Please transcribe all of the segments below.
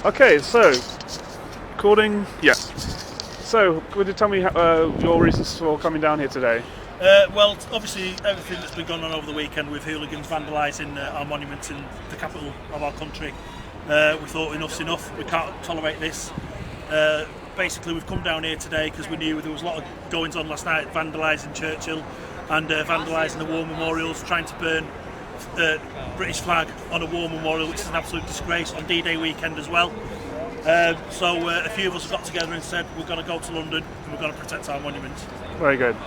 Okay, so recording. Yeah. So, could you tell me your reasons for coming down here today? Well, obviously everything that's been going on over the weekend with hooligans vandalising our monuments in the capital of our country, we thought enough's enough. We can't tolerate this. Basically, we've come down here today because we knew there was a lot of goings on last night, vandalising Churchill and vandalising the war memorials, trying to burn the British flag on a war memorial, which is an absolute disgrace, on D-Day weekend as well. So a few of us got together and said we're going to go to London and we're going to protect our monuments. Very good.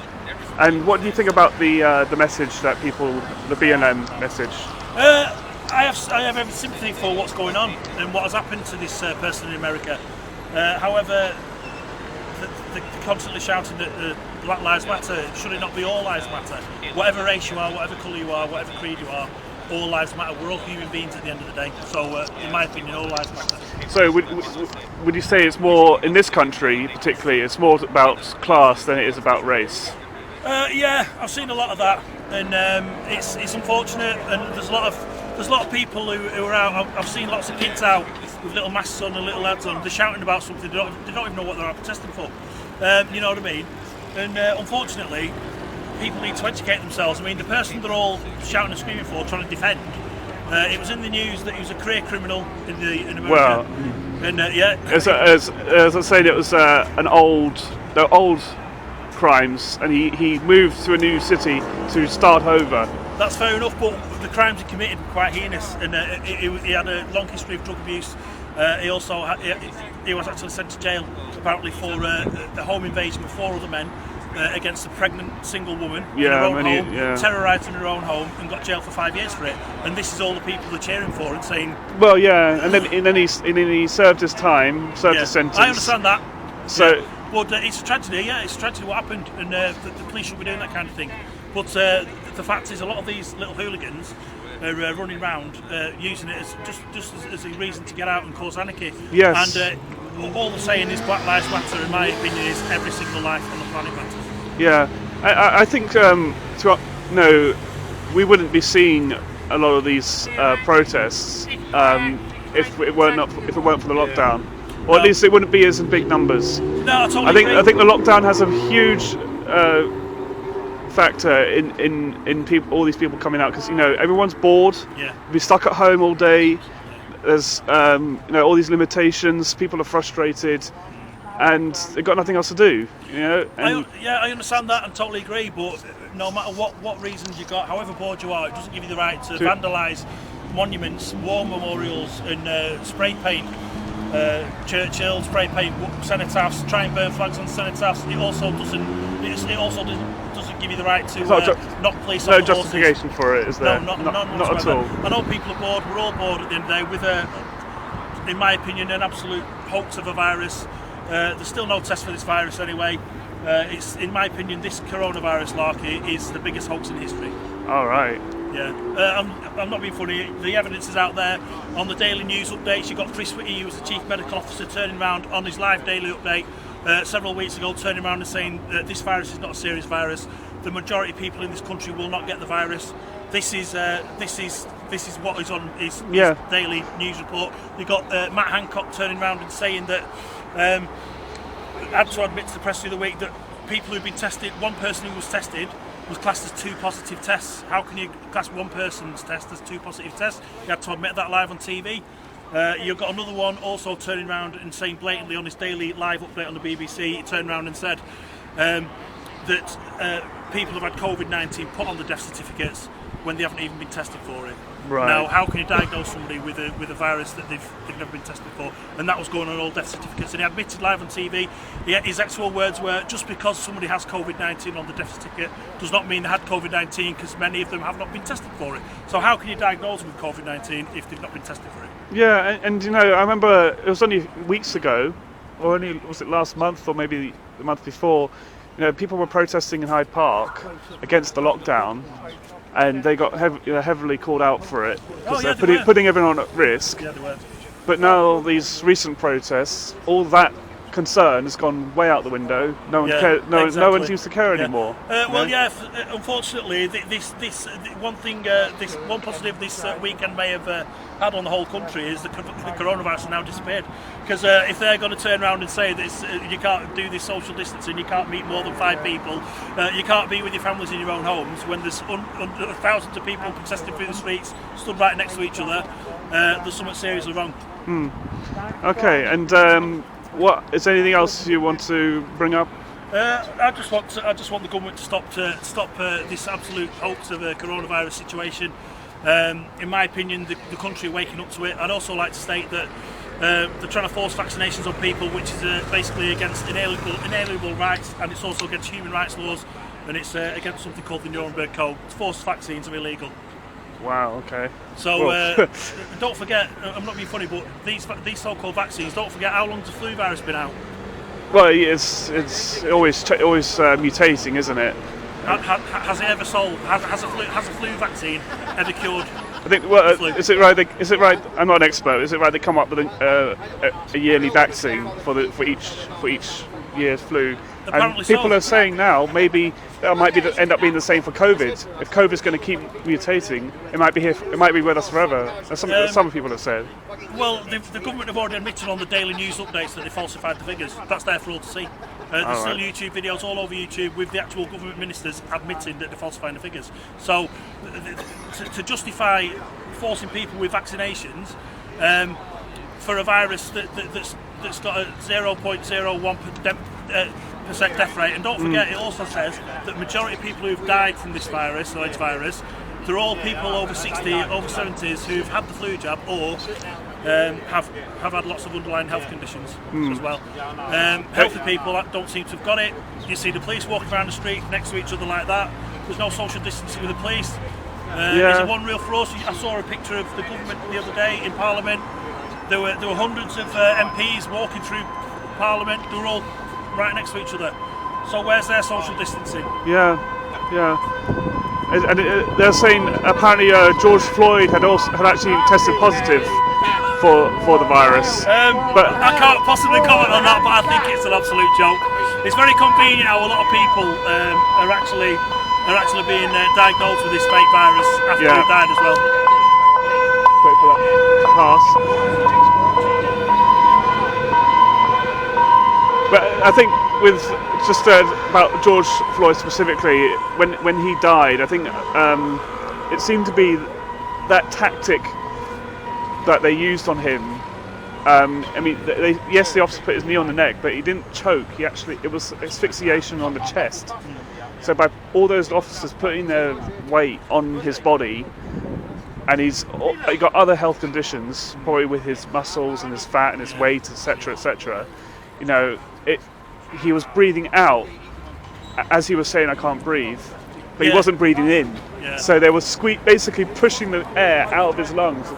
And what do you think about the message that people, the B&M message? I have every sympathy for what's going on and what has happened to this person in America. However, they're constantly shouting that Black Lives Matter. Should it not be all lives matter? Whatever race you are, whatever colour you are, whatever creed you are, all lives matter. We're all human beings at the end of the day. So, in my opinion, all lives matter. So, would you say it's more, in this country particularly, it's more about class than it is about race? Yeah, I've seen a lot of that, and it's unfortunate. And there's a lot of people who are out. I've seen lots of kids out with little masks on and little lads on. They're shouting about something. They don't even know what they're out protesting for. You know what I mean? And unfortunately, people need to educate themselves. I mean, the person they're all shouting and screaming for, trying to defend. It was in the news that he was a career criminal in America. Well, and yeah, as I said, it was they're old crimes, and he moved to a new city to start over. That's fair enough, but the crimes he committed were quite heinous, and he had a long history of drug abuse. He also he was actually sent to jail apparently for a home invasion with 4 other men against a pregnant single woman in her own home, terrorised in her own home, and got jailed for 5 years for it. And this is all the people they're cheering for and saying. Well, yeah, and then he served his time, his sentence. I understand that. So. Yeah. But it's a tragedy, it's a tragedy what happened, and the police should be doing that kind of thing. But the fact is, a lot of these little hooligans are running around using it as just as a reason to get out and cause anarchy. Yes. And all they're saying is Black Lives Matter, in my opinion, is every single life on the planet matters. Yeah, I think we wouldn't be seeing a lot of these protests if it weren't for the lockdown. Or at least it wouldn't be as in big numbers. No, I totally agree. I think the lockdown has a huge factor in people, all these people coming out, because everyone's bored. Yeah. Be stuck at home all day. There's all these limitations. People are frustrated, and they've got nothing else to do. I understand that and totally agree. But no matter what reasons you got, however bored you are, it doesn't give you the right to vandalise monuments, war memorials, and spray paint. Churchill, spray paint cenotaphs, try and burn flags on cenotaphs. It also doesn't give you the right to knock police off the justification horses. for it, is there? No, not at all. I know people are bored. We're all bored at the end of the day with in my opinion, an absolute hoax of a virus. There's still no test for this virus anyway. It's, in my opinion, this coronavirus larky is the biggest hoax in history. All right. Yeah, I'm not being funny. The evidence is out there on the daily news updates. You've got Chris Whitty, who was the chief medical officer, turning around on his live daily update several weeks ago, turning around and saying that this virus is not a serious virus. The majority of people in this country will not get the virus. This is what is on his daily news report. You've got Matt Hancock turning around and saying that had to admit to the press the other week that people who've been tested, one person who was tested was classed as 2 positive tests. How can you class one person's test as 2 positive tests? You had to admit that live on TV. You've got another one also turning around and saying blatantly on his daily live update on the BBC, he turned around and said that people have had COVID-19 put on the death certificates when they haven't even been tested for it. Right. Now, how can you diagnose somebody with a virus that they've never been tested for? And that was going on all death certificates. And he admitted live on TV, his actual words were, just because somebody has COVID-19 on the death certificate does not mean they had COVID-19, because many of them have not been tested for it. So how can you diagnose them with COVID-19 if they've not been tested for it? Yeah, and I remember it was only weeks ago, or only, was it last month or maybe the month before, people were protesting in Hyde Park against the lockdown. And they got heavily called out for it because they're putting everyone at risk. Yeah, they were. But now these recent protests, all that concern has gone way out the window. No one cares. No one seems to care anymore. Unfortunately, this one thing, this one positive this weekend may have had on the whole country is the coronavirus has now disappeared. Because if they're going to turn around and say this, you can't do this social distancing, you can't meet more than 5 people, you can't be with your families in your own homes, when there's thousands of people protesting through the streets, stood right next to each other, there's something seriously wrong. Okay, and what is anything else you want to bring up? I just want the government to stop this absolute hoax of a coronavirus situation. In my opinion, the country are waking up to it. I'd also like to state that they're trying to force vaccinations on people, which is basically against inalienable rights, and it's also against human rights laws, and it's against something called the Nuremberg Code. Forced vaccines are illegal. Wow. Okay. So don't forget. I'm not being funny, but these so-called vaccines. Don't forget how long has the flu virus been out. Well, it's always mutating, isn't it? Has it ever solved? Has a flu vaccine ever cured? I think. Well, is it right? I'm not an expert. Is it right they come up with a yearly vaccine for each year's flu? Apparently and people so. are saying now maybe that might end up being the same for COVID. If COVID's going to keep mutating, it might be here. It might be with us forever. As some people have said. Well, the government have already admitted on the daily news updates that they falsified the figures. That's there for all to see. There's still YouTube videos all over YouTube with the actual government ministers admitting that they're falsifying the figures. So, to justify forcing people with vaccinations for a virus that's got a 0.01% death rate, and don't forget, it also says that the majority of people who've died from this virus, alleged virus, they're all people over 60, over 70s who've had the flu jab or have had lots of underlying health conditions as well. Healthy people that don't seem to have got it. You see the police walking around the street next to each other like that. There's no social distancing with the police. Is it one real for us? I saw a picture of the government the other day in Parliament. There were hundreds of MPs walking through Parliament. They were all right next to each other. So where's their social distancing? Yeah. And they're saying apparently George Floyd had actually tested positive for the virus. But I can't possibly comment on that, but I think it's an absolute joke. It's very convenient how a lot of people are actually being diagnosed with this fake virus after they've died as well. Let's wait for that to pass. But I think with just about George Floyd specifically, when he died, I think it seemed to be that tactic that they used on him. I mean, yes, the officer put his knee on the neck, but he didn't choke. It was asphyxiation on the chest. So by all those officers putting their weight on his body, and he got other health conditions, probably with his muscles and his fat and his weight, etc., etc. You know, he was breathing out as he was saying, "I can't breathe," but he wasn't breathing in. Yeah. So they were basically pushing the air out of his lungs.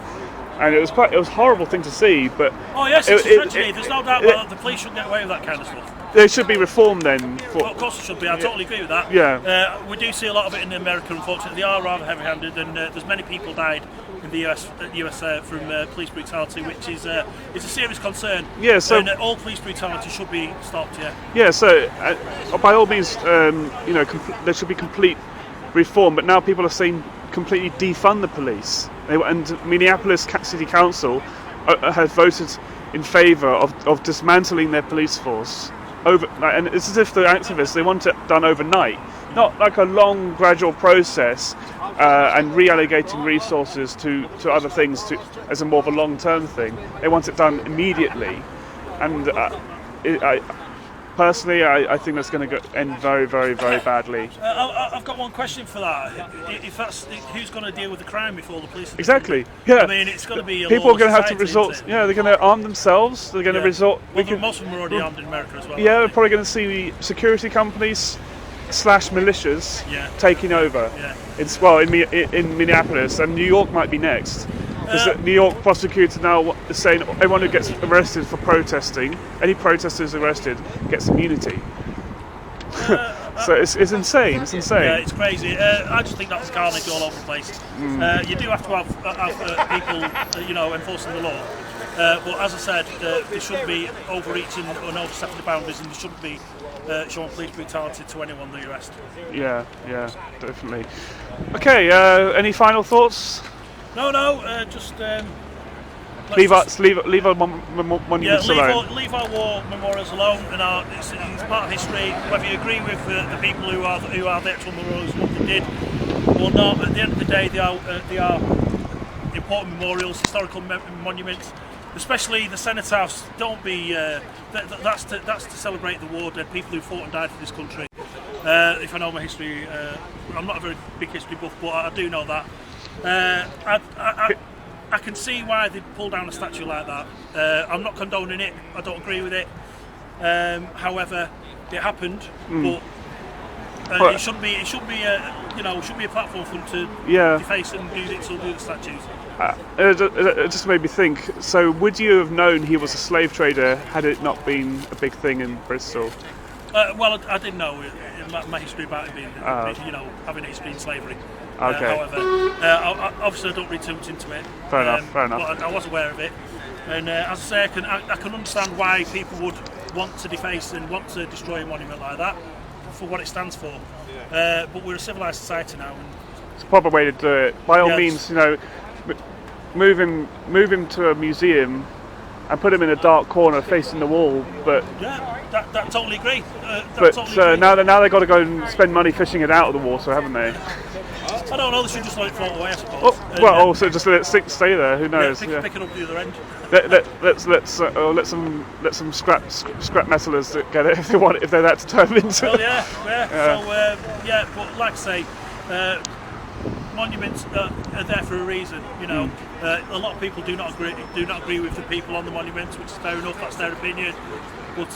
And it was a horrible thing to see, but yes, it's a tragedy. There's no doubt that the police shouldn't get away with that kind of stuff. They should be reformed then. Well, of course they should be. I totally agree with that. Yeah. We do see a lot of it in America. Unfortunately, they are rather heavy-handed, and there's many people died in the US from police brutality, which is a serious concern. Yeah. So all police brutality should be stopped. Yeah. Yeah. So by all means, there should be complete reform. But now people are saying completely defund the police. And Minneapolis City Council has voted in favour of dismantling their police force. And it's as if the activists, they want it done overnight, not like a long, gradual process and reallocating resources to other things as a more of a long-term thing. They want it done immediately. And personally, I think that's going to end very, very, very badly. I've got one question for that. Who's going to deal with the crime before the police? Exactly. Yeah. I mean, it's going to be people are going to have to resort. Yeah, they're going to arm themselves. They're going to resort. Most of them are already armed in America as well. Yeah, we're probably going to see security companies / militias taking over. Yeah. In Minneapolis, and New York might be next. Because the New York prosecutor now is saying everyone who gets arrested for protesting, any protesters arrested, gets immunity. So it's insane. It's insane. Yeah, it's crazy. I just think that's carnage all over the place. You do have to have people, enforcing the law. But as I said, there shouldn't be overreaching and overstepping the boundaries, and there shouldn't be showing police brutality to anyone they arrest. Yeah, definitely. Okay, any final thoughts? No, just Leave our monuments alone. leave our war memorials alone, and it's part of history. Whether you agree with the people who are the actual memorials, what they did or not, at the end of the day, they are important memorials, historical monuments. Especially the Senate House. Don't be. That's to celebrate the war dead, people who fought and died for this country. If I know my history, I'm not a very big history buff, but I do know that. I can see why they pull down a statue like that. I'm not condoning it. I don't agree with it. However, it happened, but it shouldn't be. It should be a platform for them to deface and do the statues. It just made me think. So, would you have known he was a slave trader had it not been a big thing in Bristol? Well, I didn't know my history about it being, having a history in slavery. Okay. However, obviously I don't read too much into it. Fair enough. But I was aware of it, and as I say, I can understand why people would want to deface and want to destroy a monument like that for what it stands for. But we're a civilised society now, and it's a proper way to do it. By all means, move him to a museum and put him in a dark corner facing the wall. But that totally agree. Now they've got to go and spend money fishing it out of the water, haven't they? I don't know. They should just let it float away, I suppose. Also just let it stay there. Who knows? Pick it up the other end. Let some scrap metalers get it if they're that determined. Well, yeah. So but like I say, monuments are there for a reason. A lot of people do not agree with the people on the monuments, which is fair enough. That's their opinion. But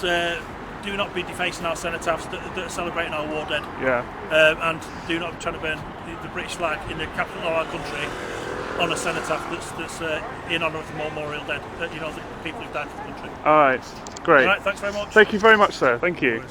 do not be defacing our cenotaphs that are celebrating our war dead. And do not try to burn the British flag in the capital of our country on a cenotaph that's in honour of the memorial dead. The people who died for the country. All right, great. All right, thanks very much. Thank you very much, sir. Thank you.